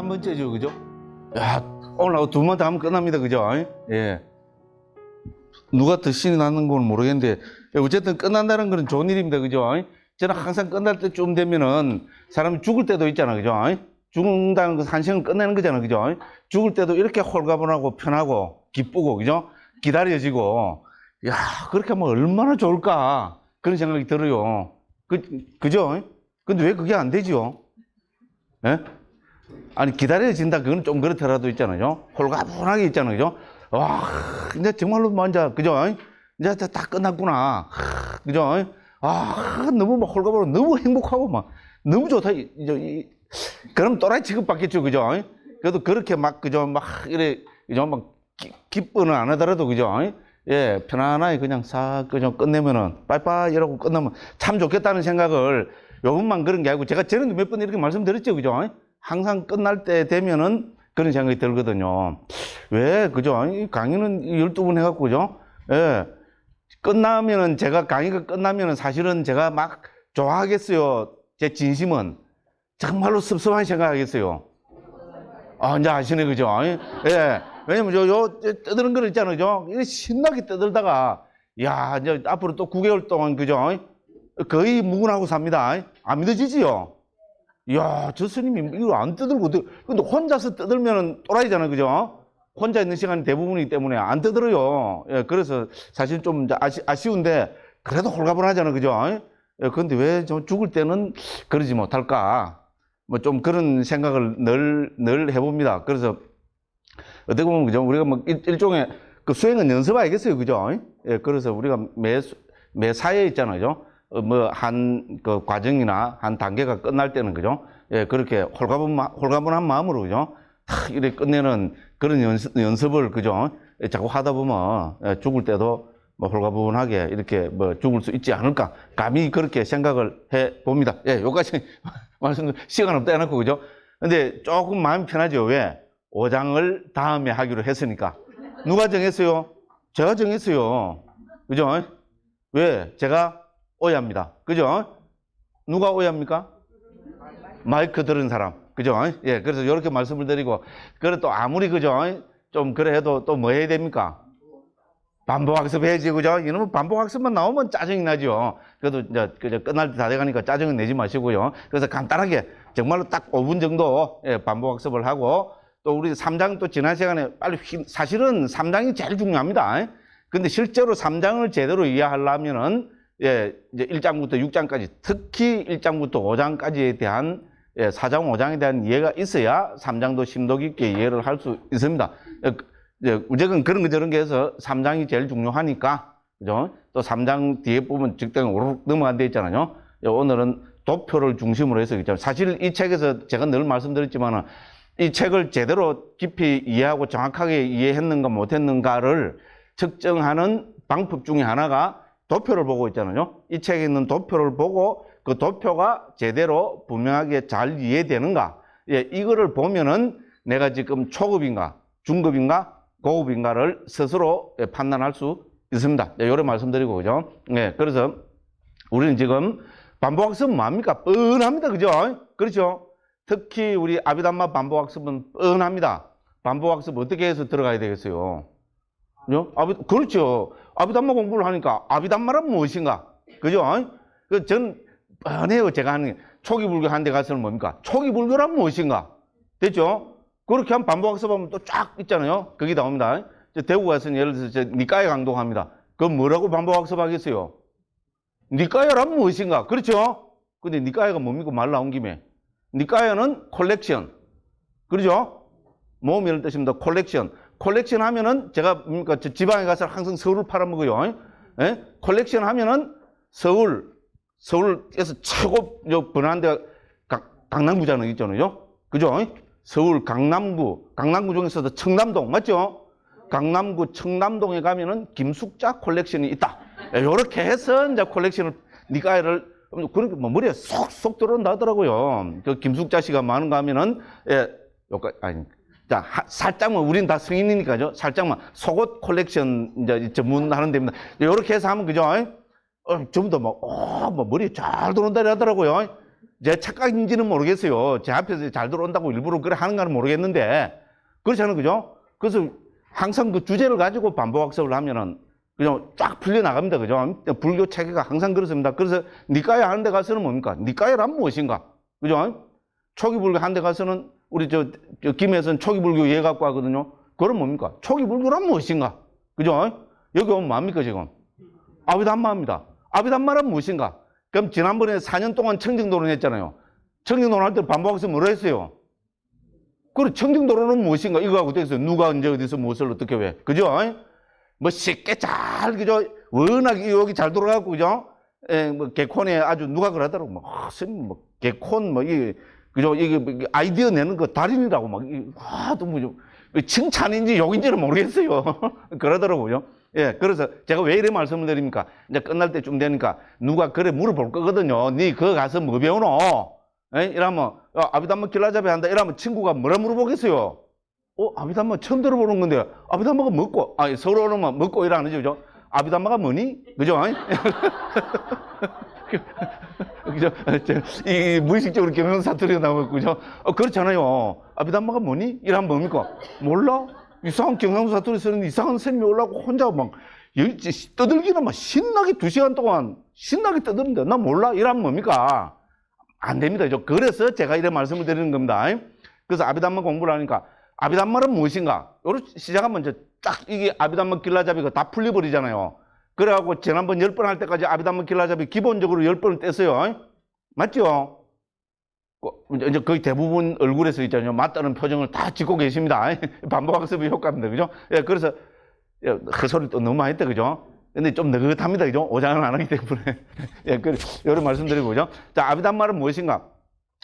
11번째죠, 그죠? 야, 오늘 두 번 다 하면 끝납니다, 그죠? 예. 누가 더 신이 나는 건 모르겠는데, 어쨌든 끝난다는 건 좋은 일입니다, 그죠? 저는 항상 끝날 때쯤 되면은 사람이 죽을 때도 있잖아, 그죠? 죽는다는 것은 한 시간 끝내는 거잖아, 그죠? 죽을 때도 이렇게 홀가분하고 편하고 기쁘고, 그죠? 기다려지고, 야, 그렇게 하면 얼마나 좋을까? 그런 생각이 들어요. 그죠? 근데 왜 그게 안 되죠? 예? 아니, 기다려진다, 그건 좀 그렇더라도 있잖아요. 홀가분하게 있잖아요, 그죠? 와, 이제 정말로 먼저, 그죠? 이제 다 끝났구나. 그죠? 아, 너무 막 홀가분하고 너무 행복하고 막 너무 좋다. 그럼 또라이 취급받겠죠, 그죠? 그래도 그렇게 막, 그죠? 막, 이래, 그죠? 막, 기뻐는 안 하더라도, 그죠? 예, 편안하게 그냥 싹, 그죠? 끝내면은, 빠이빠이 이러고 끝나면 참 좋겠다는 생각을 요것만 그런 게 아니고, 제가 전에도 몇 번 이렇게 말씀드렸죠, 그죠? 항상 끝날 때 되면은 그런 생각이 들거든요. 왜, 그죠? 강의는 12번 해갖고, 그죠? 예. 끝나면은, 제가 강의가 끝나면은 사실은 제가 막 좋아하겠어요. 제 진심은. 정말로 섭섭한 생각하겠어요. 아, 이제 아시네, 그죠? 예. 왜냐면 요 떠드는 거 있잖아요, 그죠? 신나게 떠들다가, 야, 이제 앞으로 또 9개월 동안, 그죠? 거의 무근하고 삽니다. 안 믿어지지요? 이야, 저 스님이 이거 안 떠들고, 근데 혼자서 떠들면은 또라이잖아요, 그죠? 혼자 있는 시간이 대부분이기 때문에 안 떠들어요. 예, 그래서 사실 좀 아쉬운데, 그래도 홀가분하잖아요, 그죠? 예, 근데 왜 저 죽을 때는 그러지 못할까? 뭐 좀 그런 생각을 늘 해봅니다. 그래서 어떻게 보면, 그죠? 우리가 뭐 일종의 그 수행은 연습 아니겠어요, 그죠? 예, 그래서 우리가 매 사회에 있잖아요, 그죠? 뭐, 그 과정이나 한 단계가 끝날 때는, 그죠? 예, 그렇게 홀가분한 마음으로, 그죠? 탁, 이렇게 끝내는 그런 연습을, 그죠? 예, 자꾸 하다 보면, 예, 죽을 때도 뭐 홀가분하게 이렇게 뭐 죽을 수 있지 않을까. 감히 그렇게 생각을 해 봅니다. 예, 요까지 시간 없다 해놓고, 그죠? 근데 조금 마음이 편하죠. 왜? 5장을 다음에 하기로 했으니까. 누가 정했어요? 제가 정했어요. 그죠? 왜? 제가 오해합니다. 그죠? 누가 오해합니까? 마이크 들은 사람. 그죠? 예, 그래서 이렇게 말씀을 드리고, 그래 또 아무리, 그죠? 좀 그래 해도 또 뭐 해야 됩니까? 반복학습 해야지, 그죠? 이놈은 반복학습만 나오면 짜증이 나죠. 그래도 이제 끝날 때 다 돼가니까 짜증은 내지 마시고요. 그래서 간단하게 정말로 딱 5분 정도 예, 반복학습을 하고, 또 우리 3장 또 지난 시간에 빨리 사실은 3장이 제일 중요합니다. 근데 실제로 3장을 제대로 이해하려면은 예, 이제 1장부터 6장까지, 특히 1장부터 5장까지에 대한, 예, 4장, 5장에 대한 이해가 있어야 3장도 심도 깊게 이해를 할 수 있습니다. 무조건 그런 거 저런 게 해서 3장이 제일 중요하니까, 그죠? 또 3장 뒤에 보면 직등 오르륵 넘어간 데 있잖아요. 오늘은 도표를 중심으로 해서, 있잖아요. 사실 이 책에서 제가 늘 말씀드렸지만은, 이 책을 제대로 깊이 이해하고 정확하게 이해했는가 못했는가를 측정하는 방법 중에 하나가 도표를 보고 있잖아요. 이 책에 있는 도표를 보고 그 도표가 제대로 분명하게 잘 이해되는가. 예, 이거를 보면은 내가 지금 초급인가, 중급인가, 고급인가를 스스로 판단할 수 있습니다. 예, 요래 말씀드리고, 그죠? 예, 그래서 우리는 지금 반복학습은 뭡니까? 뻔합니다. 그죠? 그렇죠? 특히 우리 아비담마 반복학습은 뻔합니다. 반복학습 어떻게 해서 들어가야 되겠어요? 그렇죠. 아비담마 공부를 하니까 아비담마란 무엇인가? 그죠? 전 뻔해요. 제가 하는 게. 초기 불교 한 데 가서는 뭡니까? 초기 불교란 무엇인가? 됐죠? 그렇게 하면 반복학습하면 또 쫙 있잖아요. 거기 나옵니다. 대구 가서는 예를 들어서 니까야 강동합니다. 그럼 뭐라고 반복학습하겠어요? 니까야란 무엇인가? 그렇죠? 근데 니까야가 뭡니까? 말 나온 김에. 니까야는 콜렉션. 그렇죠? 모음이라는 뜻입니다. 콜렉션. 콜렉션 하면은 제가 뭡니까? 지방에 가서 항상 서울을 팔아먹어요. 예? 콜렉션 하면은 서울에서 최고 번화한 데가 강남구잖아요. 있잖아요. 그죠? 서울 강남구 중에서도 청담동 맞죠? 강남구 청담동에 가면은 김숙자 콜렉션이 있다. 요렇게 해서 이제 콜렉션을 니까야를 그러니까 뭐 머리에 쏙쏙 들어온다 하더라고요. 그 김숙자 씨가 많은가 하면은 예, 아니. 자, 살짝만, 우린 다 성인이니까요. 살짝만, 속옷 콜렉션, 이제 전문하는 데입니다. 이렇게 해서 하면, 그죠? 전부 다 막, 뭐 머리에 잘 들어온다 하더라고요. 제 착각인지는 모르겠어요. 제 앞에서 잘 들어온다고 일부러 그래 하는가는 모르겠는데, 그렇잖아요. 그죠? 그래서 항상 그 주제를 가지고 반복학습을 하면은 그냥 쫙 풀려나갑니다. 그죠? 불교 체계가 항상 그렇습니다. 그래서 니까야 하는 데 가서는 뭡니까? 니까야란 무엇인가? 그죠? 초기 불교 하는 데 가서는 우리 김혜선 초기 불교 이해 갖고 하거든요. 그럼 뭡니까? 초기 불교란 무엇인가? 그죠? 여기 오면 뭡니까, 지금? 아비담마입니다. 아비담마란 무엇인가? 그럼 지난번에 4년 동안 청정도론 했잖아요. 청정도론 할 때 반복학습 뭐라 했어요? 그래, 청정도론은 무엇인가? 이거 하고 됐어요. 누가 언제 어디서 무엇을 어떻게 왜? 그죠? 뭐 쉽게 잘, 그죠? 워낙 여기 잘 돌아가고, 그죠? 뭐 개콘에 아주 누가 그러더라고. 뭐, 스님, 뭐, 개콘, 뭐, 그죠? 이게 아이디어 내는 거 달인이라고 막, 또 뭐, 칭찬인지 욕인지는 모르겠어요. 그러더라고요. 예, 그래서 제가 왜 이래 말씀을 드립니까? 이제 끝날 때쯤 되니까 누가 그래 물어볼 거거든요. 니 그거 가서 뭐 배우노? 에? 이러면, 아비담마 길라잡이 한다. 이러면 친구가 뭐라 물어보겠어요? 아비담마 처음 들어보는 건데, 아비담마가 먹고, 서로는 먹고 이러는 거죠. 아비담마가 뭐니? 그죠? 그죠? 이 무의식적으로 경영사투리가 나오고, 그죠? 그렇잖아요. 아비담마가 뭐니? 이러면 뭡니까? 몰라? 이상한 경상사투리 쓰는 이상한 스님이 올라고 혼자 막, 떠들기는 막 신나게 2시간 동안 신나게 떠드는데, 나 몰라? 이러면 뭡니까? 안 됩니다. 그래서 제가 이런 말씀을 드리는 겁니다. 그래서 아비담마 공부를 하니까, 아비담마는 무엇인가? 요렇게 시작하면 딱 이게 아비담마 길라잡이가 다 풀려버리잖아요. 그래갖고 지난번 10번 할 때까지 아비담마 길라잡이 기본적으로 10번을 뗐어요. 맞죠? 이제 거의 대부분 얼굴에서 있잖아요. 맞다는 표정을 다 짓고 계십니다. 반복학습의 효과입니다. 그죠? 예, 그래서, 헛소리 또 너무 많이 했다. 그죠? 근데 좀 느긋합니다. 그죠? 오장을 안 하기 때문에. 예, 이런 말씀드리고, 그죠? 자, 아비담마는 무엇인가?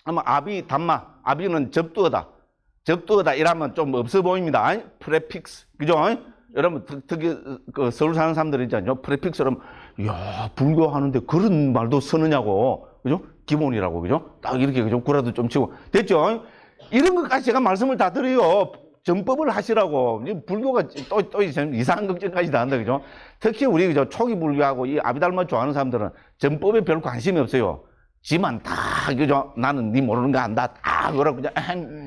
아마 아비담마. 아비는 접두어다. 접두어다. 이러면 좀 없어 보입니다. 프레픽스. 그죠? 여러분, 특히 그 서울 사는 사람들 있잖아요. 프레픽스 여러분, 이야, 불교 하는데 그런 말도 쓰느냐고. 그죠? 기본이라고. 그죠? 딱 이렇게, 그죠? 구라도 좀 치고. 됐죠? 이런 것까지 제가 말씀을 다 드려요. 전법을 하시라고. 불교가 또 이상한 걱정까지 다 한다. 그죠? 특히 우리, 그죠? 초기 불교하고 이 아비달마 좋아하는 사람들은 전법에 별 관심이 없어요. 지만 다, 그죠? 나는 니 모르는 거 안다. 그러고,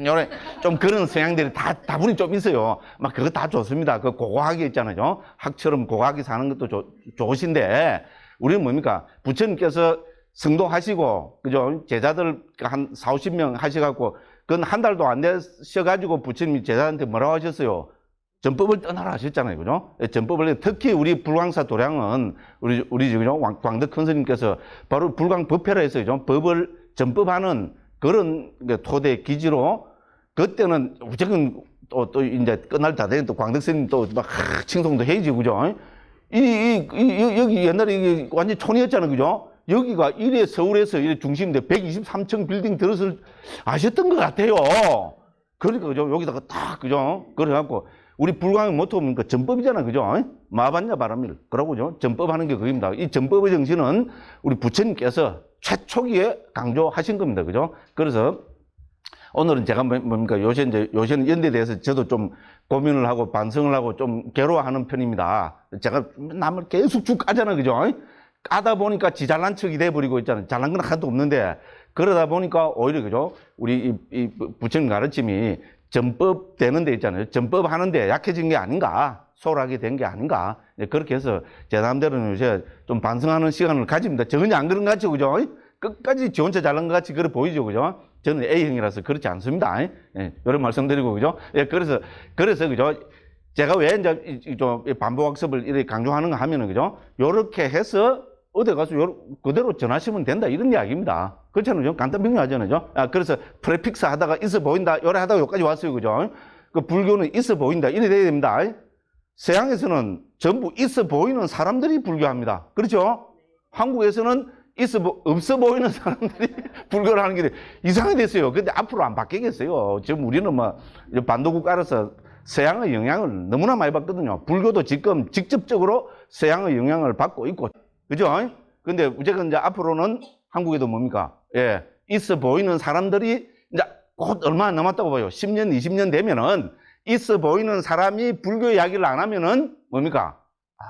요래, 좀 그런 성향들이 다분히 좀 있어요. 막 그거 다 좋습니다. 그 고고하게 있잖아요. 학처럼 고고하게 사는 것도 좋으신데, 우리는 뭡니까? 부처님께서 성도하시고, 그죠? 제자들 한 4, 50명 하셔갖고, 그건 한 달도 안 되셔가지고 부처님이 제자한테 뭐라고 하셨어요? 전법을 떠나라 하셨잖아요. 그죠? 전법을, 특히 우리 불광사 도량은, 우리, 그죠? 광덕 큰 스님께서 바로 불광법회라 했어요. 그죠? 법을 전법하는 그런 토대 기지로, 그때는 무조건 또 이제 끝날 다 되는 또 광덕 스님 또 막 칭송도 해야지. 그죠? 여기 옛날에 완전 촌이었잖아요. 그죠? 여기가 이래 서울에서 이래 중심인데 123층 빌딩 들었을 아셨던 것 같아요. 그러니까 그죠? 여기다가 딱 그죠? 그래갖고 우리 불광의 모토는 그 전법이잖아. 그죠? 마반야 바람일. 그러고 그죠? 전법하는 게 그겁니다. 이 전법의 정신은 우리 부처님께서 최초기에 강조하신 겁니다. 그죠? 그래서 오늘은 제가 뭡니까? 요새는 연대에 대해서 저도 좀 고민을 하고 반성을 하고 좀 괴로워하는 편입니다. 제가 남을 계속 쭉 까잖아. 그죠? 까다 보니까 지 잘난 척이 돼버리고 있잖아요. 잘난 건 하나도 없는데, 그러다 보니까 오히려, 그죠? 우리 이 부처님 가르침이 전법 되는 데 있잖아요. 전법 하는데 약해진 게 아닌가, 소홀하게 된 게 아닌가. 그렇게 해서 제 나름대로는 요새 좀 반성하는 시간을 가집니다. 전혀 안 그런 것 같죠, 그죠? 끝까지 지 혼자 잘난 것 같이 그래 보이죠, 그죠? 저는 A형이라서 그렇지 않습니다. 이런 말씀드리고, 그죠? 그래서, 그죠? 제가 왜 이제 좀 반복학습을 이렇게 강조하는 거 하면은, 그죠? 요렇게 해서 어디 가서 그대로 전하시면 된다. 이런 이야기입니다. 그렇잖아요. 간단 명료하잖아요. 그래서 프레픽스 하다가 있어 보인다. 요래 하다가 여기까지 왔어요. 그죠? 그 불교는 있어 보인다. 이래 돼야 됩니다. 서양에서는 전부 있어 보이는 사람들이 불교합니다. 그렇죠? 한국에서는 없어 보이는 사람들이 불교를 하는 게 이상하게 됐어요. 근데 앞으로 안 바뀌겠어요. 지금 우리는 뭐 반도국가로서 서양의 영향을 너무나 많이 받거든요. 불교도 지금 직접적으로 서양의 영향을 받고 있고. 그죠? 근데 어쨌든 이제 앞으로는 한국에도 뭡니까? 예. 있어 보이는 사람들이 이제 곧 얼마 안 남았다고 봐요. 10년, 20년 되면은 있어 보이는 사람이 불교 이야기를 안 하면은 뭡니까?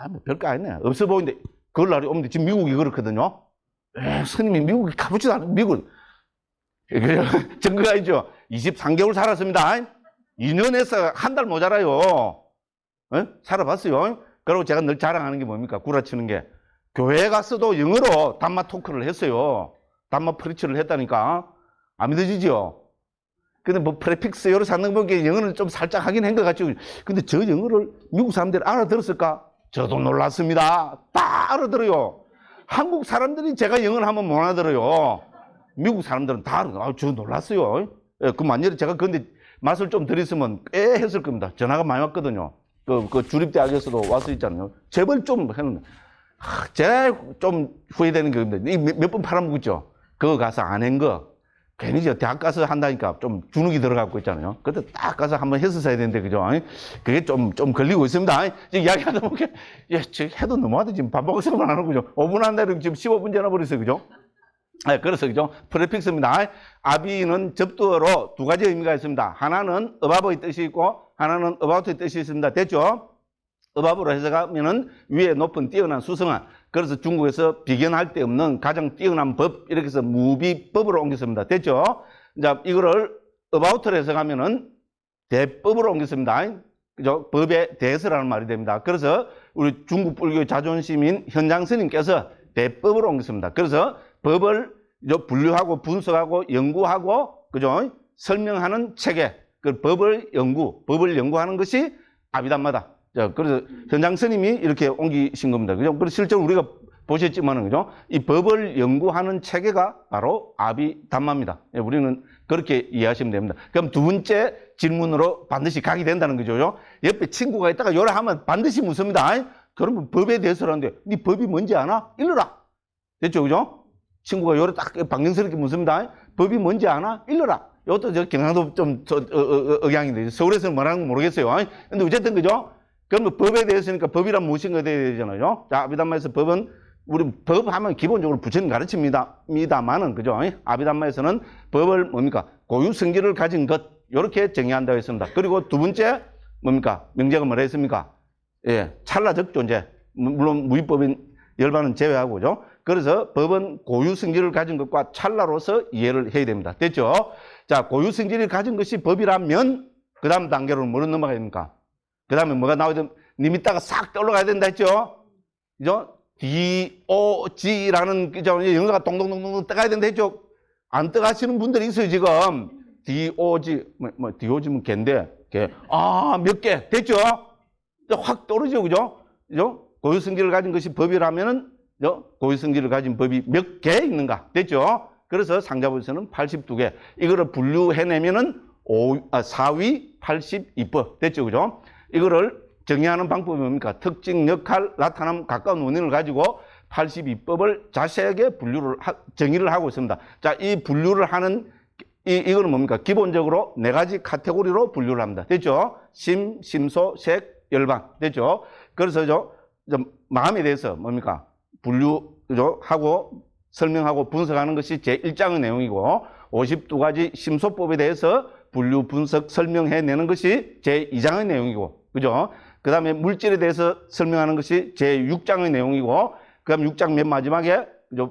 뭐 별거 아니네. 없어 보이는데 그럴 날이 오는데 지금 미국이 그렇거든요. 스님이 미국에 가보지도 않아요. 미국 증거가 있죠. 23개월 살았습니다. 2년에서 한 달 모자라요. 살아봤어요. 그리고 제가 늘 자랑하는 게 뭡니까? 구라치는 게. 교회 가서도 영어로 담마 토크를 했어요. 담마 프리치를 했다니까. 안 믿어지죠? 근데 뭐 프레픽스 여러 찾는 보기에 영어는 좀 살짝 하긴 한 것 같죠. 근데 저 영어를 미국 사람들이 알아들었을까? 저도 놀랐습니다. 다 알아들어요. 한국 사람들이 제가 영어를 하면 못 알아들어요. 미국 사람들은 다 알아들어요. 저 놀랐어요. 그 만약에 제가 근데 맛을 좀 드렸으면 꽤 했을 겁니다. 전화가 많이 왔거든요. 그 주립대학에서도 와서 있잖아요. 제발 좀 했는데. 제일 좀 후회되는 게 몇 번 팔아먹었죠. 그거 가서 안 한 거. 괜히 저 대학 가서 한다니까 좀 주눅이 들어가고 있잖아요. 그때 딱 가서 한번 했었어야 되는데, 그죠? 그게 좀 걸리고 있습니다. 이야기하다 보니까, 해도 너무하다. 지금 밥 먹을 생각만 하는 거죠. 5분 한다면 지금 15분 지나 버렸어요. 그죠? 그래서, 그죠? 프레픽스입니다. 아비는 접두어로 두 가지 의미가 있습니다. 하나는 abov의 뜻이 있고, 하나는 about의 뜻이 있습니다. 됐죠? above로 해석하면은 위에 높은 뛰어난 수성한. 그래서 중국에서 비견할 데 없는 가장 뛰어난 법, 이렇게 해서 무비법으로 옮겼습니다. 됐죠? 자, 이거를 about로 해석하면은 대법으로 옮겼습니다. 그죠? 법에 대해서라는 말이 됩니다. 그래서 우리 중국 불교의 자존심인 현장 스님께서 대법으로 옮겼습니다. 그래서 법을 분류하고 분석하고 연구하고, 그죠? 설명하는 체계, 그 법을 연구하는 것이 아비담마다. 자, 그래서 현장 스님이 이렇게 옮기신 겁니다. 그죠? 그래서 실제로 우리가 보셨지만은, 그죠? 이 법을 연구하는 체계가 바로 아비담마입니다. 우리는 그렇게 이해하시면 됩니다. 그럼 두 번째 질문으로 반드시 가게 된다는 거죠. 옆에 친구가 있다가 요래 하면 반드시 묻습니다. 그러면 법에 대해서라는데, 네 법이 뭔지 아나? 일러라. 됐죠? 그죠? 친구가 요래 딱 방정스럽게 묻습니다. 법이 뭔지 아나? 일러라. 이것도 저 경상도 좀 억양인데, 서울에서는 뭐라는 건 모르겠어요. 근데 어쨌든, 그죠? 그럼 법에 대해서니까 법이란 무엇인가 돼야 되잖아요. 자, 아비담마에서 법은, 우리 법 하면 기본적으로 부처님 가르칩니다만은, 그죠? 아비담마에서는 법을 뭡니까? 고유성질을 가진 것, 이렇게 정의한다고 했습니다. 그리고 두 번째, 뭡니까? 명제가 뭐라 했습니까? 찰나적 존재. 물론 무위법인 열반은 제외하고, 그죠? 그래서 법은 고유성질을 가진 것과 찰나로서 이해를 해야 됩니다. 됐죠? 자, 고유성질을 가진 것이 법이라면, 그 다음 단계로 뭐로 넘어가야 됩니까? 그 다음에 뭐가 나오죠? 님 이따가 싹 떠올라가야 된다 했죠? 그죠? DOG라는, 그죠? 영어가 동동동동 떠가야 된다 했죠? 안 떠가시는 분들이 있어요, 지금. DOG, DOG면 갠데, 개. 몇 개. 됐죠? 확 떨어지죠, 그죠? 그죠? 고유성질을 가진 것이 법이라면은, 고유성질을 가진 법이 몇 개 있는가? 됐죠? 그래서 상자부에서는 82개. 이거를 분류해내면은 4위 82법. 됐죠, 그죠? 이거를 정의하는 방법이 뭡니까? 특징, 역할, 나타남, 가까운 원인을 가지고 82법을 자세하게 정의를 하고 있습니다. 자, 이 분류를 하는, 이거는 뭡니까? 기본적으로 네 가지 카테고리로 분류를 합니다. 됐죠? 심, 심소, 색, 열반. 됐죠? 그래서 마음에 대해서 뭡니까? 분류하고 설명하고 분석하는 것이 제1장의 내용이고, 52가지 심소법에 대해서 분류, 분석, 설명해내는 것이 제2장의 내용이고, 그죠? 그 다음에 물질에 대해서 설명하는 것이 제6장의 내용이고, 그 다음 6장 맨 마지막에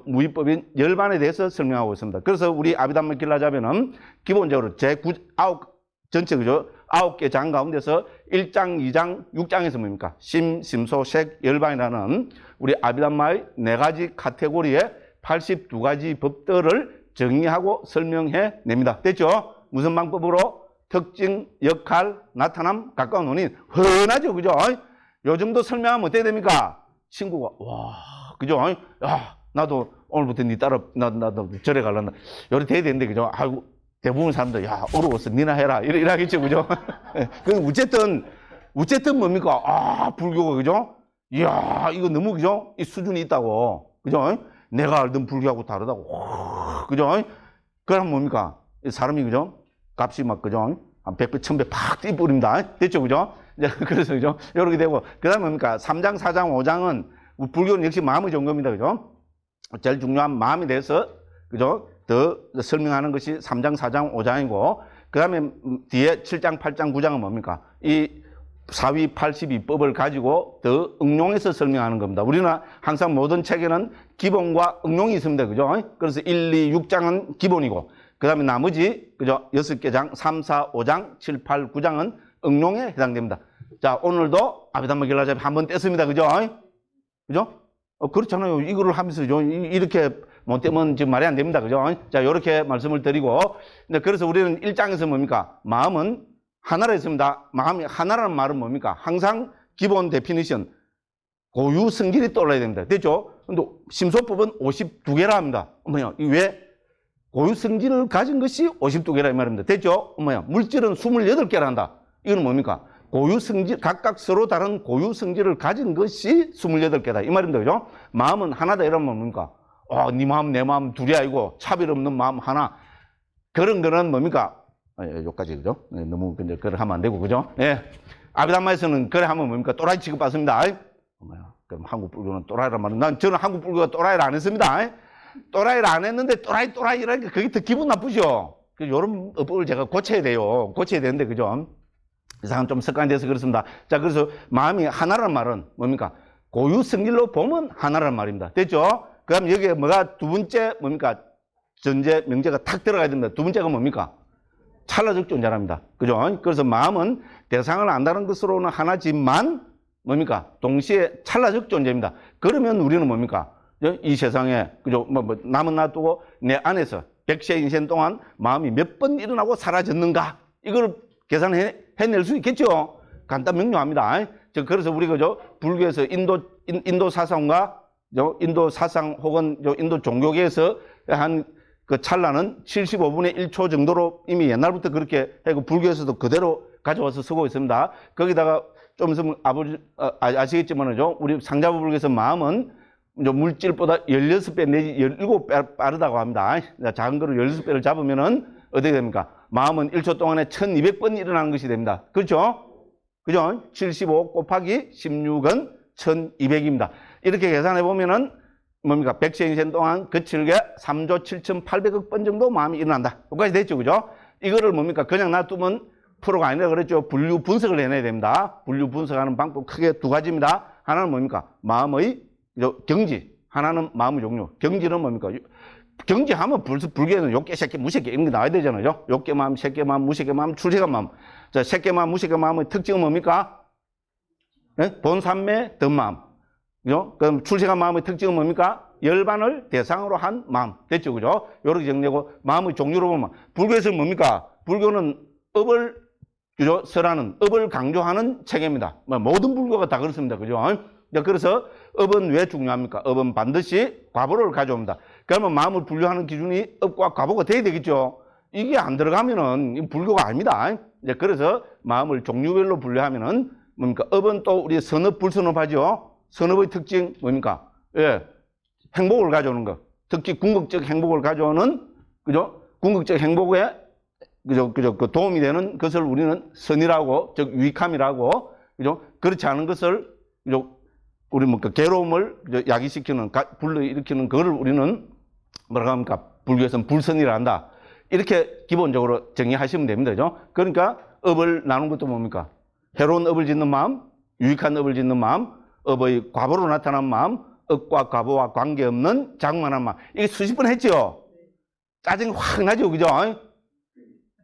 무위법인 열반에 대해서 설명하고 있습니다. 그래서 우리 아비담마 길라잡에는 기본적으로 전체, 그죠? 9개 장 가운데서 1장, 2장, 6장에서 뭡니까? 심, 심소, 색, 열반이라는 우리 아비담마의 네 가지 카테고리의 82가지 법들을 정의하고 설명해 냅니다. 됐죠? 무슨 방법으로? 특징, 역할, 나타남, 가까운 원인. 흔하죠, 그죠? 요 정도 설명하면 어떻게 됩니까? 친구가, 와, 그죠? 야, 나도 오늘부터 니 따라, 나도 절에 갈란다. 요리 돼야 되는데, 그죠? 아이고, 대부분 사람들, 야, 어려웠어. 니나 해라. 이러겠죠, 그죠? 어쨌든 뭡니까? 불교가, 그죠? 이야, 이거 너무, 그죠? 이 수준이 있다고. 그죠? 내가 알던 불교하고 다르다고. 그죠? 그럼 뭡니까? 사람이, 그죠? 값이 막, 그죠? 한 100배, 1000배 팍 뛰어버립니다. 됐죠? 그죠? 그래서, 그죠? 이렇게 되고. 그 다음에 뭡니까? 3장, 4장, 5장은 불교는 역시 마음의 종교입니다. 그죠? 제일 중요한 마음에 대해서, 그죠? 더 설명하는 것이 3장, 4장, 5장이고, 그 다음에 뒤에 7장, 8장, 9장은 뭡니까? 이 4위 82법을 가지고 더 응용해서 설명하는 겁니다. 우리는 항상 모든 책에는 기본과 응용이 있습니다. 그죠? 그래서 1, 2, 6장은 기본이고, 그 다음에 나머지, 그죠? 6개 장, 3, 4, 5장, 7, 8, 9장은 응용에 해당됩니다. 자, 오늘도 아비담마 길라잡이 한번 뗐습니다. 그죠? 그죠? 그렇잖아요. 이거를 하면서, 이렇게 못 떼면 지금 말이 안 됩니다. 그죠? 자, 요렇게 말씀을 드리고. 그래서 우리는 1장에서 뭡니까? 마음은 하나라 했습니다. 마음이 하나라는 말은 뭡니까? 항상 기본 데피니션, 고유 성질이 떠올라야 됩니다. 됐죠? 근데 심소법은 52개라 합니다. 어머야, 왜? 고유 성질을 가진 것이 52개라 이 말입니다. 됐죠? 어머야, 물질은 28개라 한다. 이건 뭡니까? 고유 성질, 각각 서로 다른 고유 성질을 가진 것이 28개다. 이 말입니다. 그죠? 마음은 하나다. 이러면 뭡니까? 네 마음, 내 마음 둘이 아니고 차별 없는 마음 하나. 그런 거는 뭡니까? 여기까지, 그죠? 너무, 근데, 그래 하면 안 되고, 그죠? 예. 아비담마에서는 그래 하면 뭡니까? 또라이 취급받습니다. 어머야, 그럼 한국 불교는 또라이란 말은, 저는 한국 불교가 또라이를 안 했습니다. 또라이를 안 했는데, 또라이라니까 그게 더 기분 나쁘죠? 요런 어법을 제가 고쳐야 돼요. 고쳐야 되는데, 그죠? 이상은 좀 습관이 돼서 그렇습니다. 자, 그래서 마음이 하나라는 말은 뭡니까? 고유 성질로 보면 하나라는 말입니다. 됐죠? 그 다음 여기에 뭐가 두 번째 뭡니까? 전제, 명제가 탁 들어가야 됩니다. 두 번째가 뭡니까? 찰나적 존재랍니다. 그죠? 그래서 마음은 대상을 안다는 것으로는 하나지만 뭡니까? 동시에 찰나적 존재입니다. 그러면 우리는 뭡니까? 이 세상에, 그죠? 남은 놔두고 내 안에서 100세 인생 동안 마음이 몇 번 일어나고 사라졌는가? 이걸 계산해낼 수 있겠죠? 간단 명료합니다. 그래서 우리 그죠? 불교에서 인도 사상과 인도 사상 혹은 인도 종교계에서 한 그 찰나는 75분의 1초 정도로 이미 옛날부터 그렇게 하고 불교에서도 그대로 가져와서 쓰고 있습니다. 거기다가 좀 있으면 아시겠지만은요, 우리 상자부불교에서 마음은 물질보다 16배 내지 17배 빠르다고 합니다. 작은 거를 16배를 잡으면은 어떻게 됩니까? 마음은 1초 동안에 1200번 일어나는 것이 됩니다. 그렇죠? 그죠? 75 곱하기 16은 1200입니다. 이렇게 계산해 보면은 뭡니까? 100세 인생 동안 거칠게 3조 7800억 번 정도 마음이 일어난다. 여기까지 됐죠? 그죠? 이거를 뭡니까? 그냥 놔두면 프로가 아니라 그랬죠. 분류 분석을 해내야 됩니다. 분류 분석하는 방법 크게 두 가지입니다. 하나는 뭡니까? 마음의 경지. 하나는 마음의 종류. 경지는 뭡니까? 경지하면 불교에는 욕계, 새끼, 무새끼 이런 게 나와야 되잖아요. 욕계 마음, 새끼 마음, 무새끼 마음, 출세간 마음. 자, 새끼 마음, 무새끼 마음의 특징은 뭡니까? 네? 본삼매, 덤마음. 그죠? 그럼 출세간 마음의 특징은 뭡니까? 열반을 대상으로 한 마음. 됐죠? 그죠? 요렇게 정리하고 마음의 종류로 보면 불교에서는 뭡니까? 불교는 업을, 그죠? 설하는, 업을 강조하는 체계입니다. 모든 불교가 다 그렇습니다. 그죠? 그래서 업은 왜 중요합니까? 업은 반드시 과보를 가져옵니다. 그러면 마음을 분류하는 기준이 업과 과보가 돼야 되겠죠? 이게 안 들어가면은 불교가 아닙니다. 그래서 마음을 종류별로 분류하면은 뭡니까? 업은 또 우리 선업, 불선업하죠? 선업의 특징 뭡니까? 예. 행복을 가져오는 것. 특히 궁극적 행복을 가져오는, 그죠? 궁극적 행복에, 그 도움이 되는 것을 우리는 선이라고, 즉, 유익함이라고, 그죠? 그렇지 않은 것을, 그죠? 우리 괴로움을 야기시키는, 불러일으키는 그거를 우리는 뭐라고 합니까? 불교에서는 불선이라 한다. 이렇게 기본적으로 정의하시면 됩니다. 그죠? 그러니까 업을 나눈 것도 뭡니까? 해로운 업을 짓는 마음, 유익한 업을 짓는 마음, 업의 과보로 나타난 마음, 업과 과보와 관계없는 장만한 마음. 이게 수십 번 했죠? 짜증이 확 나죠? 그죠?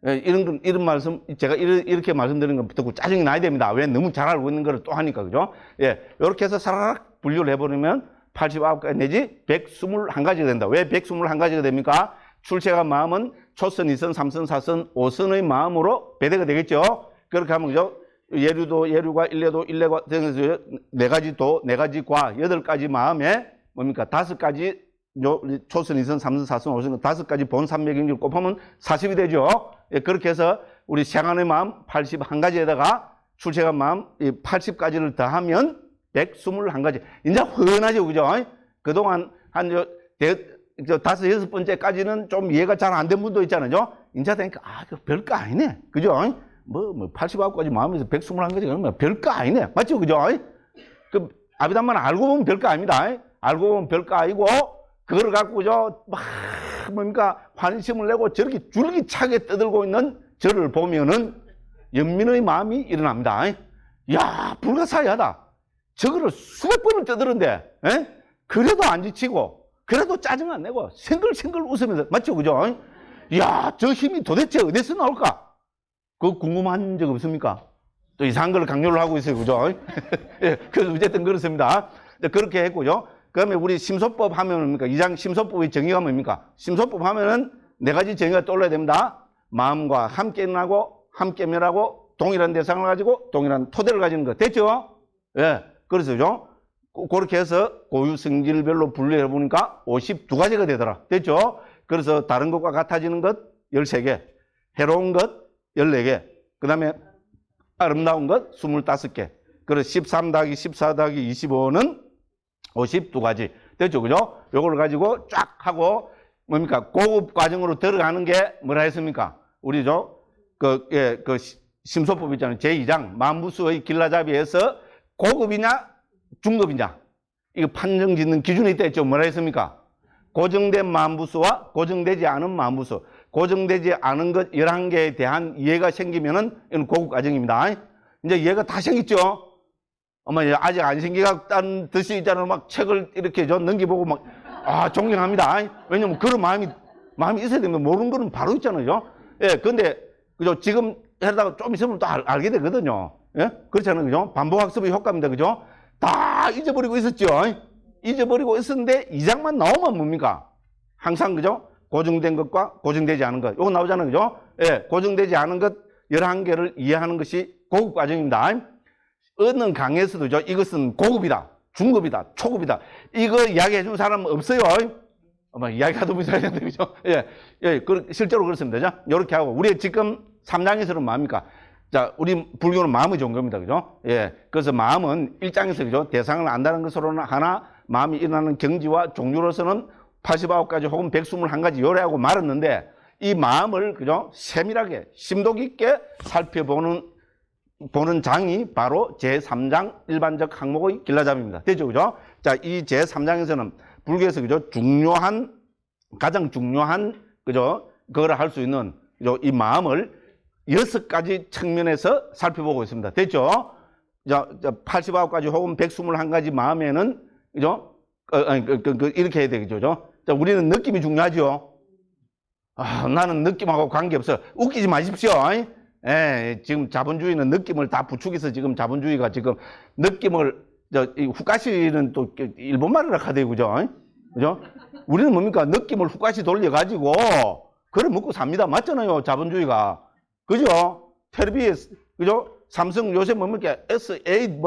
이런 말씀, 제가 이렇게 말씀드리는 거 듣고 짜증이 나야 됩니다. 왜? 너무 잘 알고 있는 거를 또 하니까, 그죠? 예. 이렇게 해서 사라락 분류를 해버리면 89가지 내지 121가지가 된다. 왜 121가지가 됩니까? 출세간 마음은 초선, 2선, 3선, 4선, 5선의 마음으로 배대가 되겠죠? 그렇게 하면, 그죠? 예류도, 예류과 일례도, 일례과, 네 가지 도, 네 가지 과, 8가지 마음에 뭡니까? 5가지, 초선, 2선, 3선, 4선, 5선, 5가지 본 삼매경지를 곱하면 40이 되죠? 예, 그렇게 해서 우리 생안의 마음 81가지에다가 출세간 마음 80가지를 더하면 121가지. 이제 훤하죠, 그죠? 그동안 한 5, 6번째까지는 좀 이해가 잘 안 된 분도 있잖아요. 인자 되니까, 그 별거 아니네. 그죠? 89가지 마음에서 121가지 그러면 별거 아니네. 맞죠? 그죠? 그, 아비담만 알고 보면 별거 아닙니다. 알고 보면 별거 아니고, 그걸 갖고, 뭡니까, 환심을 내고 저렇게 줄기차게 떠들고 있는 저를 보면은 연민의 마음이 일어납니다. 야, 불가사의하다. 저거를 수백 번을 떠드는데, 그래도 안 지치고, 그래도 짜증 안 내고, 생글생글 웃으면서, 맞죠? 그죠? 야, 저 힘이 도대체 어디서 나올까? 그거 궁금한 적 없습니까? 또 이상한 걸 강요를 하고 있어요. 그죠? 예, 그래서 어쨌든 그렇습니다. 그렇게 했고요. 그 다음에 우리 심소법 하면 뭡니까? 2장 심소법의 정의가 뭡니까? 심소법 하면은 네 가지 정의가 떠올라야 됩니다. 마음과 함께 일어나고, 함께 멸하고, 동일한 대상을 가지고, 동일한 토대를 가지는 것. 됐죠? 예. 그래서죠. 그렇게 해서 고유 성질별로 분류해 보니까 52가지가 되더라. 됐죠? 그래서 다른 것과 같아지는 것 13개, 해로운 것 14개, 그 다음에 아름다운 것 25개. 그래서 13 더하기 14 더하기 25는 52가지. 됐죠? 그죠? 요걸 가지고 쫙 하고 뭡니까? 고급 과정으로 들어가는 게 뭐라 했습니까? 우리죠? 그 심소법 있잖아요. 제2장 만부수의 길라잡이에서 고급이냐 중급이냐 이거 판정 짓는 기준이 있다 했죠. 뭐라 했습니까? 고정된 만부수와 고정되지 않은 만부수. 고정되지 않은 것 11개에 대한 이해가 생기면은 이건 고급 과정입니다. 이제 이해가 다 생겼죠? 어머, 아직 안 생겨갔다는 듯이 있잖아요. 막 책을 이렇게 넘겨보고 막, 존경합니다. 왜냐면 그런 마음이 있어야 됩니다. 모르는 거는 바로 있잖아요. 예, 근데, 그죠? 지금 하다가 좀 있으면 또 알게 되거든요. 예? 그렇잖아요. 그죠? 반복학습의 효과입니다. 그죠? 다 잊어버리고 있었죠. 잊어버리고 있었는데 2장만 나오면 뭡니까? 항상 그죠? 고정된 것과 고정되지 않은 것. 요거 나오잖아요. 그죠? 예, 고정되지 않은 것 11개를 이해하는 것이 고급 과정입니다. 어느 강에서도죠. 이것은 고급이다, 중급이다, 초급이다. 이거 이야기해 준 사람은 없어요. 아마 이야기하다 보면 되는데, 그죠? 예, 예, 실제로 그렇습니다. 자, 요렇게 하고. 우리 지금 3장에서는 뭡니까? 자, 우리 불교는 마음의 종교입니다. 그죠? 예. 그래서 마음은 1장에서, 그죠? 대상을 안다는 것으로는 하나, 마음이 일어나는 경지와 종류로서는 89가지 혹은 121가지 요래하고 말았는데, 이 마음을, 그죠? 세밀하게, 심도 깊게 살펴보는 장이 바로 제3장 일반적 항목의 길라잡이입니다. 되죠? 그죠? 자, 이 제3장에서는 불교에서, 그죠? 가장 중요한, 그죠? 그거를 할 수 있는, 그죠? 이 마음을 6가지 측면에서 살펴보고 있습니다. 됐죠? 자, 89가지 혹은 121가지 마음에는, 그죠? 이렇게 해야 되겠죠? 자, 우리는 느낌이 중요하죠? 나는 느낌하고 관계없어. 웃기지 마십시오. 예, 지금 자본주의는 느낌을 다 부추겨서 지금 자본주의가 지금 느낌을, 이 후가시는 또 일본말이라 하대요. 그죠? 그죠? 우리는 뭡니까? 느낌을 후가시 돌려가지고, 그걸 먹고 삽니다. 맞잖아요. 자본주의가. 그죠? 텔레비에, 그죠? 삼성 요새 뭡니까? SA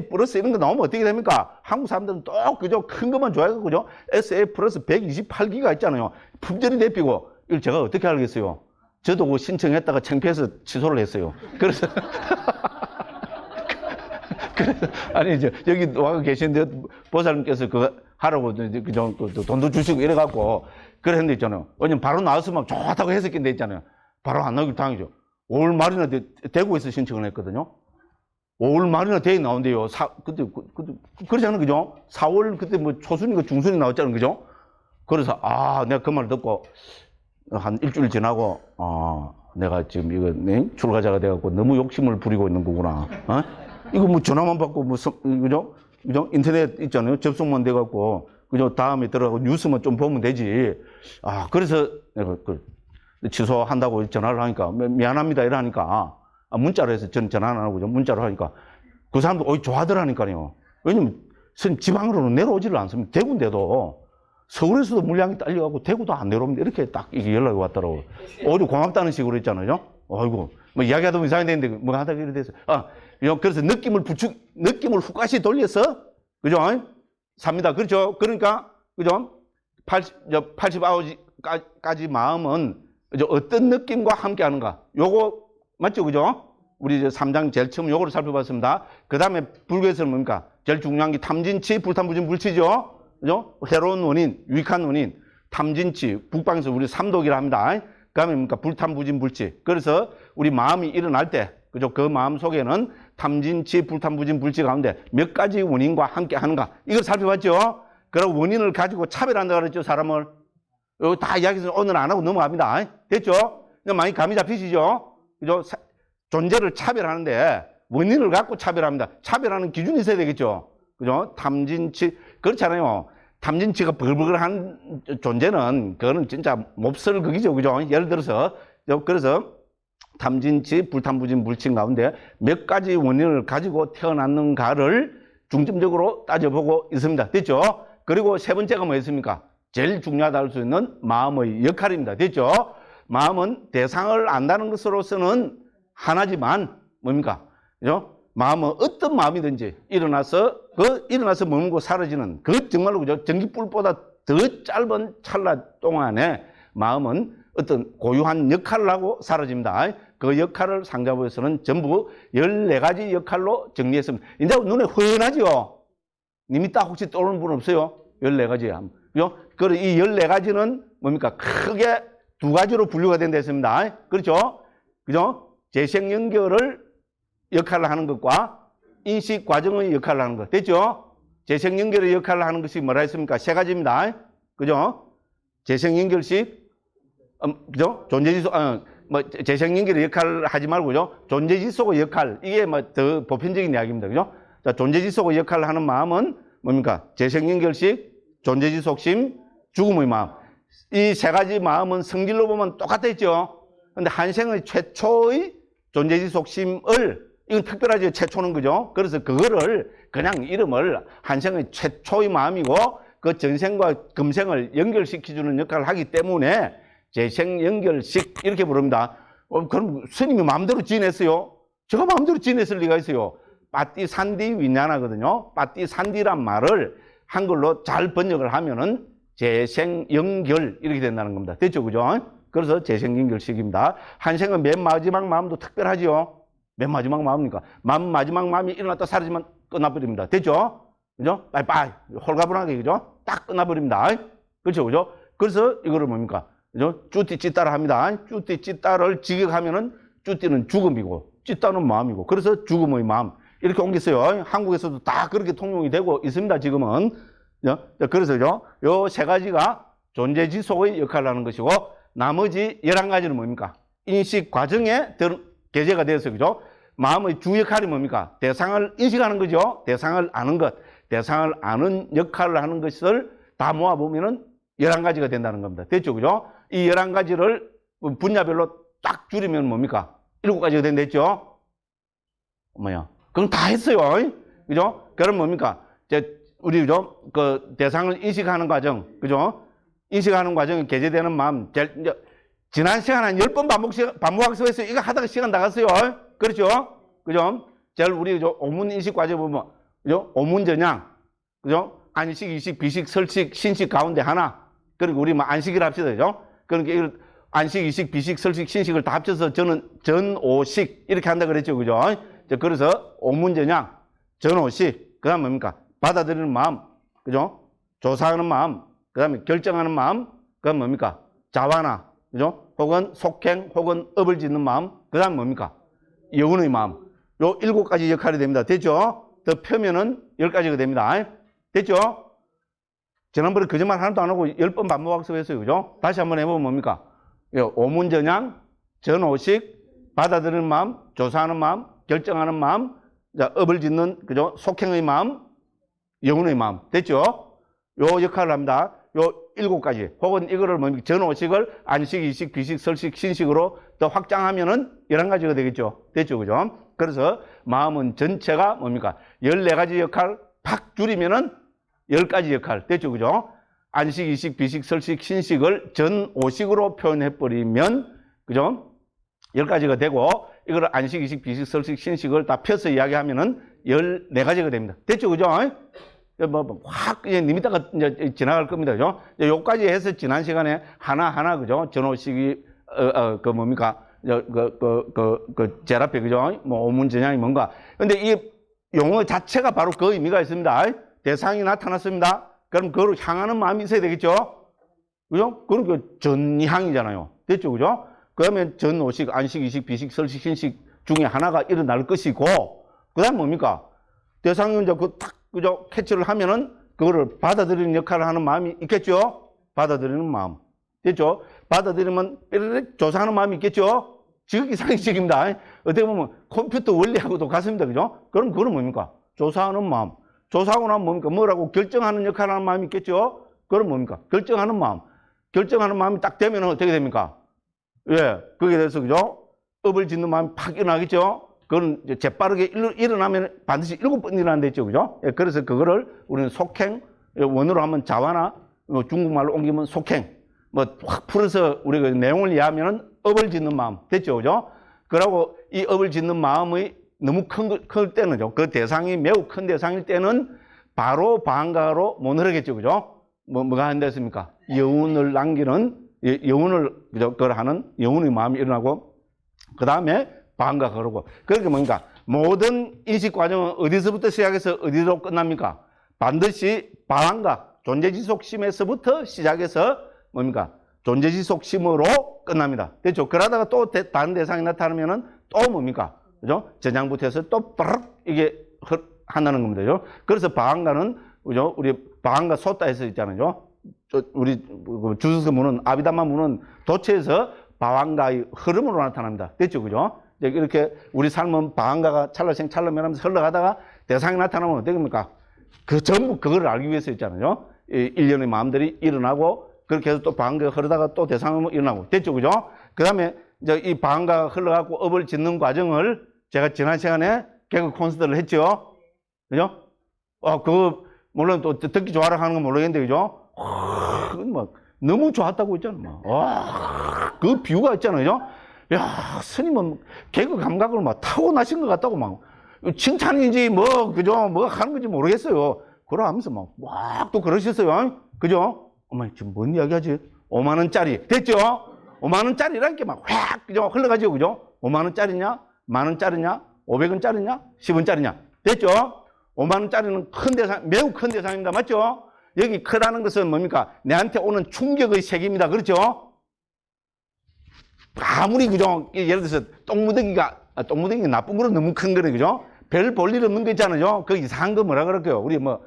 플러스 이런 거 나오면 어떻게 됩니까? 한국 사람들은 또, 그죠? 큰 것만 좋아해가지고, 그죠? SA 플러스 128기가 있잖아요. 품절이 대피고, 이걸 제가 어떻게 알겠어요? 저도 그 신청했다가 창피해서 취소를 했어요. 그래서, 아니, 여기 와 계시는데, 보살님께서 그거 하라고, 그죠? 돈도 주시고 이래갖고, 그랬는데 있잖아요. 왜냐면 바로 나왔으면 좋다고 해석인데 있잖아요. 바로 안 나오길 당이죠. 5월 말이나 대구에서 신청을 했거든요. 5월 말이나 대에 나온대요. 그때, 그러잖아요. 그죠? 4월 그때 뭐 초순인가 중순이 나왔잖아요. 그죠? 그래서, 내가 그 말 듣고, 한 일주일 지나고, 내가 지금 이거, 출가자가 돼갖고 너무 욕심을 부리고 있는 거구나. 이거 뭐 전화만 받고, 그죠? 그죠? 인터넷 있잖아요. 접속만 돼갖고, 그죠? 다음에 들어가고 뉴스만 좀 보면 되지. 그래서 내가 취소한다고 전화를 하니까, 미안합니다. 이러니까, 문자로 해서 전화 안 하고, 문자로 하니까, 그 사람도, 좋아하더라니까요. 왜냐면, 지방으로는 내려오지를 않습니다. 대구인데도, 서울에서도 물량이 딸려가고, 대구도 안 내려옵니다. 이렇게 딱 이게 연락이 왔더라고요. 오히려 고맙다는 식으로 했잖아요. 아이고, 뭐 이야기하다 보면 이상이 되는데, 뭐 하다가 이래 돼서. 그래서 느낌을 후가시 돌려서, 그죠? 삽니다. 그렇죠? 그러니까, 그죠? 89가지 마음은, 그죠? 어떤 느낌과 함께 하는가? 요거, 맞죠? 그죠? 우리 이제 3장 제일 처음 요거를 살펴봤습니다. 그 다음에 불교에서는 뭡니까? 제일 중요한 게 탐진치, 불탐부진 불치죠? 그죠? 해로운 원인, 유익한 원인, 탐진치, 북방에서 우리 삼독이라 합니다. 그 다음에 뭡니까? 불탐부진 불치. 그래서 우리 마음이 일어날 때, 그죠? 그 마음 속에는 탐진치, 불탐부진 불치 가운데 몇 가지 원인과 함께 하는가? 이걸 살펴봤죠? 그리고 원인을 가지고 차별한다 그랬죠, 사람을. 여기 다 이야기해서 오늘 안 하고 넘어갑니다. 됐죠? 많이 감이 잡히시죠? 그죠? 존재를 차별하는데 원인을 갖고 차별합니다. 차별하는 기준이 있어야 되겠죠? 그죠? 탐진치, 그렇잖아요. 탐진치가 버글버글한 존재는 그거는 진짜 몹쓸 극이죠. 그죠? 예를 들어서 그래서 탐진치, 불탐부진 물질 가운데 몇 가지 원인을 가지고 태어났는가를 중점적으로 따져보고 있습니다. 됐죠? 그리고 세 번째가 뭐였습니까? 제일 중요하다 할 수 있는 마음의 역할입니다. 됐죠? 마음은 대상을 안다는 것으로서는 하나지만 뭡니까? 그죠? 마음은 어떤 마음이든지 일어나서 머물고 사라지는 그 정말로 그죠? 전기불보다 더 짧은 찰나 동안에 마음은 어떤 고유한 역할을 하고 사라집니다. 그 역할을 상자부에서는 전부 14가지 역할로 정리했습니다. 이제 눈에 훤하죠? 님이 딱 혹시 떠오르는 분 없어요? 14가지. 그죠? 그리고 이 14가지는 뭡니까? 크게 두 가지로 분류가 된다 했습니다. 그렇죠? 그죠? 재생 연결을 역할을 하는 것과 인식 과정의 역할을 하는 것. 됐죠? 재생 연결의 역할을 하는 것이 뭐라 했습니까? 세 가지입니다. 그죠? 재생 연결식, 그죠? 존재지속, 재생 연결의 역할을 하지 말고, 그죠? 존재지속의 역할. 이게 더 보편적인 이야기입니다. 그죠? 자, 존재지속의 역할을 하는 마음은 뭡니까? 재생 연결식, 존재지속심, 죽음의 마음. 이 세 가지 마음은 성질로 보면 똑같았죠? 근데 한생의 최초의 존재지속심을 이건 특별하죠. 최초는 그죠? 그래서 그거를 그냥 이름을 한생의 최초의 마음이고 그 전생과 금생을 연결시켜주는 역할을 하기 때문에 재생연결식 이렇게 부릅니다. 그럼 스님이 마음대로 지냈어요? 제가 마음대로 지냈을 리가 있어요. 빠띠산디 위냐나거든요. 빠띠산디란 말을 한글로 잘 번역을 하면은 재생연결 이렇게 된다는 겁니다. 됐죠? 그죠? 그래서 재생연결식입니다. 한생은 맨 마지막 마음도 특별하지요. 맨 마지막 마음이니까. 마지막 마음이 일어났다 사라지면 끝나버립니다. 됐죠? 그죠? 빠이빠이. 홀가분하게, 그죠? 딱 끝나버립니다. 그렇죠? 그죠? 그래서 이거를 뭡니까? 그죠? 쭈띠 찌따를 합니다. 쭈띠 찌따를 직역하면은 쭈띠는 죽음이고, 찌따는 마음이고, 그래서 죽음의 마음. 이렇게 옮겼어요. 한국에서도 다 그렇게 통용이 되고 있습니다, 지금은. 그래서 요 세 가지가 존재지속의 역할을 하는 것이고, 나머지 11가지는 뭡니까? 인식 과정에 게재가 되어서, 그죠? 마음의 주 역할이 뭡니까? 대상을 인식하는 거죠. 대상을 아는 것. 대상을 아는 역할을 하는 것을 다 모아보면은 11가지가 된다는 겁니다. 됐죠? 그죠? 이 11가지를 분야별로 딱 줄이면 뭡니까? 7가지가 된다 했죠? 그럼 다 했어요. 그죠? 그럼 뭡니까? 우리, 그죠? 그 대상을 인식하는 과정. 그죠? 인식하는 과정에 게재되는 마음. 지난 시간 한 10번 반복학습했어요. 이거 하다가 시간 나갔어요. 그렇죠? 그죠? 제일 우리 오문 인식 과제 보면, 그죠? 오문 전향. 그죠? 안식, 이식, 비식, 설식, 신식 가운데 하나. 그리고 우리 안식이라 합시다. 그죠? 그러니까 이걸 안식, 이식, 비식, 설식, 신식을 다 합쳐서 저는 전오식 이렇게 한다 그랬죠. 그죠? 그래서 오문 전향, 전오식. 그 다음 뭡니까? 받아들이는 마음. 그죠? 조사하는 마음. 그 다음에 결정하는 마음. 그 다음 뭡니까? 자완화. 그죠? 혹은 속행, 혹은 업을 짓는 마음. 그 다음 뭡니까? 영혼의 마음. 요 7가지 역할이 됩니다. 됐죠? 더 펴면은 10가지가 됩니다. 됐죠? 지난번에 거짓말 하나도 안 하고 10번 반복학습했어요. 그죠? 다시 한번 해보면 뭡니까? 오문전향, 전오식, 받아들이는 마음, 조사하는 마음, 결정하는 마음, 자, 업을 짓는, 그죠? 속행의 마음, 영혼의 마음. 됐죠? 요 역할을 합니다. 요 7가지. 혹은 이거를 뭡니까? 전오식을 안식, 이식, 비식, 설식, 신식으로 더 확장하면은 11가지가 되겠죠. 됐죠? 그죠? 그래서 마음은 전체가 뭡니까? 14가지 역할 팍 줄이면은 10가지 역할. 됐죠? 그죠? 안식, 이식, 비식, 설식, 신식을 전오식으로 표현해버리면, 그죠? 10가지가 되고, 이걸 안식, 이식, 비식, 설식, 신식을 다 펴서 이야기하면은 14가지가 됩니다. 됐죠? 그죠? 확, 리미터가 이제 지나갈 겁니다. 그죠? 요까지 해서 지난 시간에 하나하나, 그죠? 전오식이, 뭡니까? 제라페, 그죠? 오문전향이 뭔가. 근데 이 용어 자체가 바로 그 의미가 있습니다. 대상이 나타났습니다. 그럼 그걸 향하는 마음이 있어야 되겠죠? 그죠? 그러니까 전향이잖아요. 됐죠? 그죠? 그러면 전오식, 안식, 이식, 비식, 설식, 신식 중에 하나가 일어날 것이고, 그 다음 뭡니까? 대상이 이제 그죠? 캐치를 하면은 그거를 받아들이는 역할을 하는 마음이 있겠죠? 받아들이는 마음. 됐죠? 받아들이면 삐르륵 조사하는 마음이 있겠죠? 지극히 상식적입니다. 어떻게 보면 컴퓨터 원리하고도 같습니다. 그죠? 그럼 그건 뭡니까? 조사하는 마음. 조사하고 나면 뭡니까? 뭐라고 결정하는 역할을 하는 마음이 있겠죠? 그럼 뭡니까? 결정하는 마음. 결정하는 마음이 딱 되면 어떻게 됩니까? 예, 거기에 대해서, 그죠? 업을 짓는 마음이 팍 일어나겠죠? 그건 이제 재빠르게 일어나면 반드시 7번 일어난다 했죠, 그죠? 예, 그래서 그거를 우리는 속행, 원어로 하면 자화나 중국말로 옮기면 속행. 뭐 확 풀어서 우리가 내용을 이해하면은 업을 짓는 마음. 됐죠, 그죠? 그러고 이 업을 짓는 마음의 너무 클 때는요, 그 대상이 매우 큰 대상일 때는 바로 방가로 못 흐르겠죠, 그죠? 뭐가 안 됐습니까? 여운을 남기는, 여운을, 그죠? 그걸 하는 여운의 마음이 일어나고, 그 다음에 방가 그러고. 그러니까 뭡니까? 모든 인식 과정은 어디서부터 시작해서 어디로 끝납니까? 반드시 방가, 존재지속심에서부터 시작해서 뭡니까? 존재지속심으로 끝납니다. 됐죠? 그러다가 또 다른 대상이 나타나면은 또 뭡니까? 그죠? 전장부터 해서 또 빠르륵 이게 한다는 겁니다. 그죠? 그래서 방가는, 그죠? 우리 방가 소따에서 있잖아요. 우리 주스문은, 아비담마 문은 도체에서 방가의 흐름으로 나타납니다. 됐죠? 그죠? 이렇게 우리 삶은 방가가 찰나생 찰나면하면서 흘러가다가 대상이 나타나면 어떻게 됩니까? 그 전부 그걸 알기 위해서 있잖아요. 일련의 마음들이 일어나고 그렇게 해서 또 방가가 흐르다가 또 대상은 일어나고. 됐죠? 그죠? 그 다음에 이제 이 방가가 흘러가고 업을 짓는 과정을 제가 지난 시간에 개그 콘서트를 했죠. 그죠? 그거 물론 또 듣기 좋아라 하는 건 모르겠는데, 그죠? 그건 막 너무 좋았다고 했잖아. 막. 그 뷰가 있잖아요. 그죠? 야, 스님은 개그 감각을 막 타고나신 것 같다고 막. 칭찬인지 뭐, 그죠? 뭐 하는 건지 모르겠어요. 그러 하면서 막 또 그러셨어요. 그죠? 어머, 지금 뭔 이야기 하지? 5만원짜리. 됐죠? 5만원짜리라는 게 막 확, 그죠? 흘러가죠. 그죠? 5만원짜리냐? 만원짜리냐? 500원짜리냐? 10원짜리냐? 됐죠? 5만원짜리는 큰 대상, 매우 큰 대상입니다. 맞죠? 여기 크다는 것은 뭡니까? 내한테 오는 충격의 세계입니다. 그렇죠? 아무리, 그죠? 예를 들어서 똥무더기가 나쁜 거는 너무 큰 거네. 그죠? 별 볼 일 없는 거 있잖아요. 그 이상한 거 뭐라 그럴까요? 우리 뭐,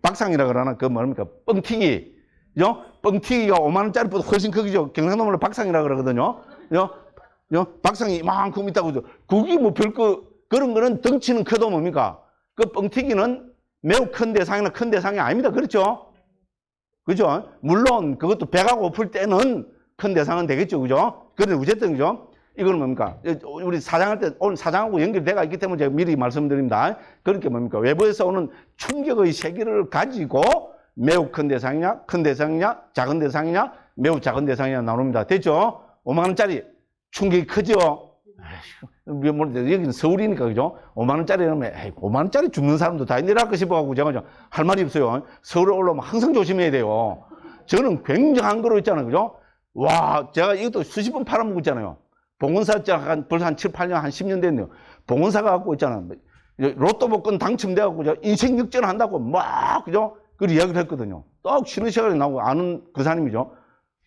박상이라 그러나? 그 뭡니까? 뻥튀기. 그죠? 뻥튀기가 5만원짜리보다 훨씬 크죠? 경상도말로 박상이라 그러거든요. 그죠? 박상이 이만큼 있다고 그러죠. 그게 뭐 그런 거는 덩치는 커도 뭡니까? 그 뻥튀기는 매우 큰 대상이나 큰 대상이 아닙니다. 그렇죠? 그죠? 물론 그것도 배가 고플 때는 큰 대상은 되겠죠. 그죠? 그런데 어쨌든, 그죠? 이건 뭡니까? 우리 사장할 때, 오늘 사장하고 연결돼가 있기 때문에 제가 미리 말씀드립니다. 그렇게 뭡니까? 외부에서 오는 충격의 세계를 가지고 매우 큰 대상이냐, 큰 대상이냐, 작은 대상이냐, 매우 작은 대상이냐 나눕니다. 됐죠? 5만원짜리 충격이 크죠? 여기는 서울이니까, 그죠? 5만원짜리라면, 5만원짜리 죽는 사람도 다 내려갈까 싶어가지고 제가 할 말이 없어요. 서울에 올라오면 항상 조심해야 돼요. 저는 굉장한 거로 있잖아요. 그죠? 와, 제가 이것도 수십 번 팔아먹고 있잖아요. 봉은사 벌써 한 7, 8년, 한 10년 됐네요. 봉은사가 갖고 있잖아요. 로또 복권 당첨돼갖고 인생 역전 한다고 막, 그죠? 그 이야기를 했거든요. 딱 쉬는 시간에 나오고 아는 그 사람이죠.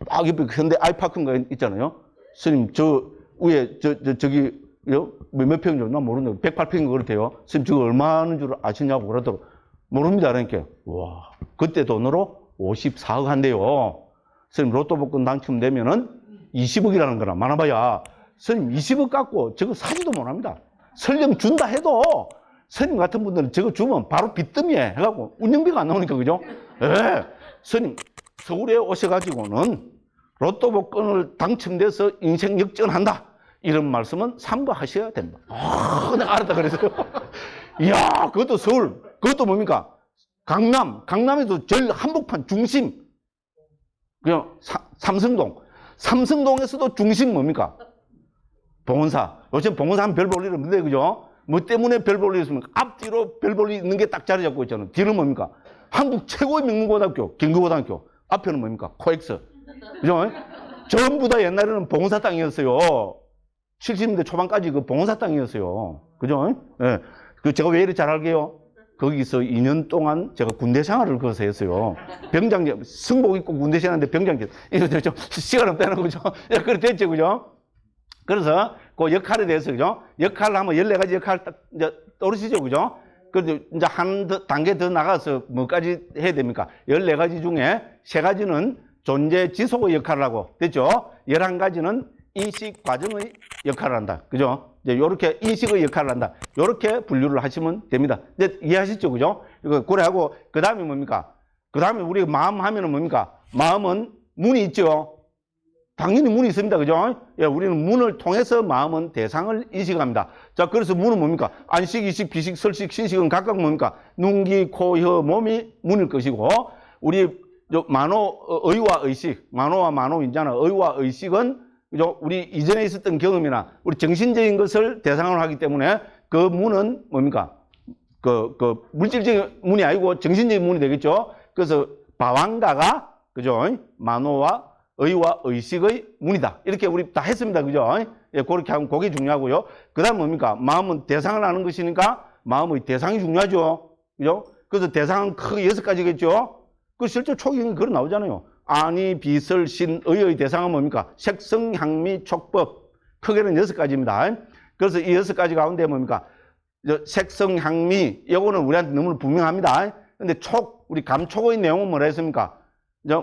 딱 옆에 현대 아이파크인가 있잖아요. 스님, 저 위에, 저기, 몇 평이죠? 난 모르는데, 108평인가 그렇대요. 스님, 저거 얼마 하는 줄 아시냐고 그러더라고. 모릅니다. 그러니까. 와, 그때 돈으로 54억 한대요. 스님, 로또 복권 당첨되면은 20억이라는 거라. 많아봐야. 스님, 20억 갖고 저거 사지도 못합니다. 설령 준다 해도, 스님 같은 분들은 저거 주면 바로 빚더미에 해갖고 운영비가 안 나오니까, 그죠? 예. 스님, 서울에 오셔가지고는 로또 복권을 당첨돼서 인생 역전한다. 이런 말씀은 삼가하셔야 됩니다. 내가 알았다 그랬어요. 이야, 그것도 서울, 그것도 뭡니까? 강남에도 제일 한복판 중심. 그냥 삼성동. 삼성동에서도 중심 뭡니까? 봉은사. 요즘 봉은사 하면 별 볼 일 없는데, 그죠? 뭐 때문에 별 볼 일 있으면 앞뒤로 별 볼 일 있는 게 딱 자리 잡고 있잖아요. 뒤는 뭡니까? 한국 최고의 명문고등학교, 경기고등학교. 앞에는 뭡니까? 코엑스. 그죠? 전부 다 옛날에는 봉은사 땅이었어요. 70년대 초반까지 그 봉은사 땅이었어요. 그죠? 예. 그 제가 왜 이렇게 잘 알게요? 거기서 2년 동안 제가 군대 생활을 거기서 했어요. 병장, 승복 입고 군대 생활하는데 병장, 이거 좀 시간 없다는 거죠. 그래 됐죠. 그죠? 그래서 그 역할에 대해서, 그죠? 역할을 하면 14가지 역할 딱 이제 떠오르시죠. 그죠? 그래도 이제 한 단계 더 나가서 뭐까지 해야 됩니까? 14가지 중에 3가지는 존재 지속의 역할을 하고, 됐죠? 11가지는 인식 과정의 역할을 한다. 그죠? 이제 요렇게 인식의 역할을 한다. 요렇게 분류를 하시면 됩니다. 이제 이해하셨죠? 그죠? 이거 고려하고, 그 다음에 뭡니까? 그 다음에 우리가 마음 하면은 뭡니까? 마음은 문이 있죠. 당연히 문이 있습니다. 그죠? 예, 우리는 문을 통해서 마음은 대상을 인식합니다. 자, 그래서 문은 뭡니까? 안식, 이식, 비식, 설식, 신식은 각각 뭡니까? 눈, 귀, 코, 혀, 몸이 문일 것이고, 우리 의와 의식, 만호와 만호인자나 의와 의식은 그죠? 우리 이전에 있었던 경험이나 우리 정신적인 것을 대상으로 하기 때문에 그 문은 뭡니까? 물질적인 문이 아니고 정신적인 문이 되겠죠? 그래서 바왕가가, 그죠? 만호와 의와 의식의 문이다. 이렇게 우리 다 했습니다. 그죠? 예, 그렇게 하면 그게 중요하고요. 그 다음 뭡니까? 마음은 대상을 아는 것이니까 마음의 대상이 중요하죠. 그죠? 그래서 대상은 크게 6가지겠죠? 그 실제 초경이 그런 나오잖아요. 아니, 비설, 신, 의의 대상은 뭡니까? 색성, 향미, 촉법. 크게는 6가지입니다. 그래서 이 6가지 가운데 뭡니까? 색성, 향미, 이거는 우리한테 너무 분명합니다. 근데 우리 감촉의 내용은 뭐라 했습니까?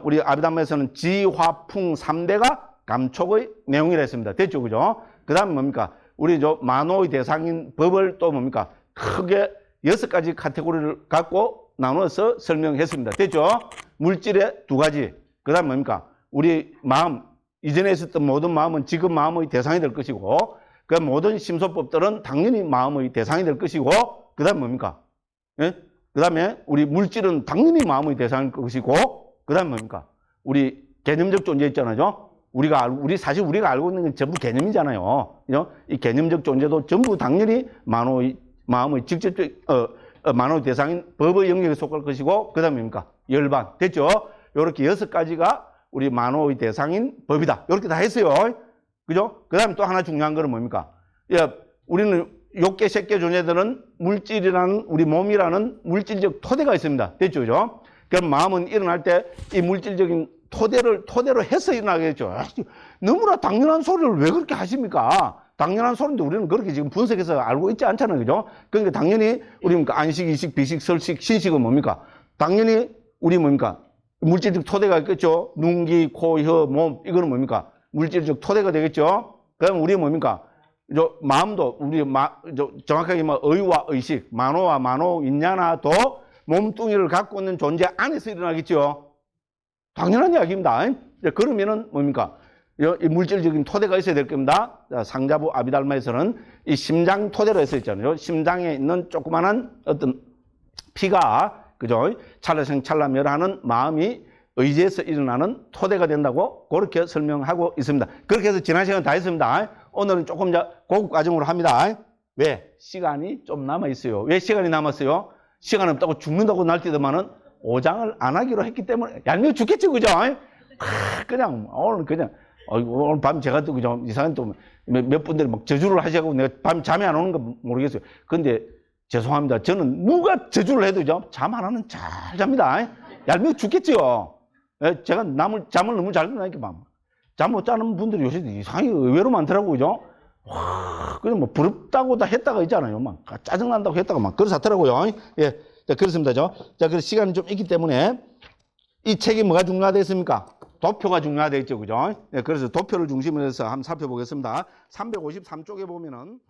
우리 아비담에서는 지, 화, 풍 3대가 감촉의 내용이라 했습니다. 됐죠? 그죠? 그 다음에 뭡니까? 우리 만호의 대상인 법을 또 뭡니까? 크게 6가지 카테고리를 갖고 나눠서 설명했습니다. 됐죠? 물질의 2가지. 그 다음에 뭡니까? 우리 마음, 이전에 있었던 모든 마음은 지금 마음의 대상이 될 것이고, 그 모든 심소법들은 당연히 마음의 대상이 될 것이고, 그 다음에 뭡니까? 예? 그 다음에 우리 물질은 당연히 마음의 대상일 것이고, 그 다음에 뭡니까? 우리 개념적 존재 있잖아요. 사실 우리가 알고 있는 건 전부 개념이잖아요. 그죠? 이 개념적 존재도 전부 당연히 마음의 직접적, 만호의 대상인 법의 영역에 속할 것이고, 그 다음에 뭡니까? 열반. 됐죠? 요렇게 6가지가 우리 만호의 대상인 법이다. 요렇게 다 했어요. 그죠? 그 다음에 또 하나 중요한 거는 뭡니까? 예, 우리는 욕계, 색계 존재들은 물질이라는, 우리 몸이라는 물질적 토대가 있습니다. 됐죠? 그죠? 그럼 마음은 일어날 때 이 물질적인 토대로 해서 일어나겠죠. 너무나 당연한 소리를 왜 그렇게 하십니까? 당연한 소리인데 우리는 그렇게 지금 분석해서 알고 있지 않잖아요. 그죠? 그러니까 당연히 우리 안식, 이식, 비식, 설식, 신식은 뭡니까? 당연히 우리 뭡니까? 물질적 토대가 있겠죠. 눈, 귀, 코, 혀, 몸. 이거는 뭡니까? 물질적 토대가 되겠죠. 그럼 우리 뭡니까? 마음도 우리 정확하게 의와 의식, 만호와 만호, 인야나도 몸뚱이를 갖고 있는 존재 안에서 일어나겠죠. 당연한 이야기입니다. 그러면은 뭡니까? 이 물질적인 토대가 있어야 될 겁니다. 상자부 아비달마에서는 이 심장 토대로 해서 있잖아요. 심장에 있는 조그만한 어떤 피가, 그죠? 찰나생 찰나멸하는 마음이 의지에서 일어나는 토대가 된다고 그렇게 설명하고 있습니다. 그렇게 해서 지난 시간 다 했습니다. 오늘은 조금 고급 과정으로 합니다. 왜? 시간이 좀 남아 있어요. 왜 시간이 남았어요? 시간 없다고 죽는다고 날뛰더만은 5장을 안 하기로 했기 때문에 얄미워 죽겠죠, 그죠? 그냥 오늘 밤 제가 또 그죠? 이상한 또 몇 분들이 막 저주를 하시고 내가 밤 잠이 안 오는 거 모르겠어요. 근데 죄송합니다. 저는 누가 저주를 해도 잠 하나는 잘 잡니다. 얄미워 죽겠죠. 제가 잠을 너무 잘 자니까 잠 못 자는 분들이 요새 이상하게 의외로 많더라고요, 그죠? 그냥 부럽다고 다 했다가 있잖아요. 짜증난다고 했다가 그래서 하더라고요. 예. 자, 그렇습니다. 자, 그래서 시간이 좀 있기 때문에 이 책이 뭐가 중요하겠습니까? 도표가 중요하겠죠, 그죠? 예, 그래서 도표를 중심으로 해서 한번 살펴보겠습니다. 353쪽에 보면은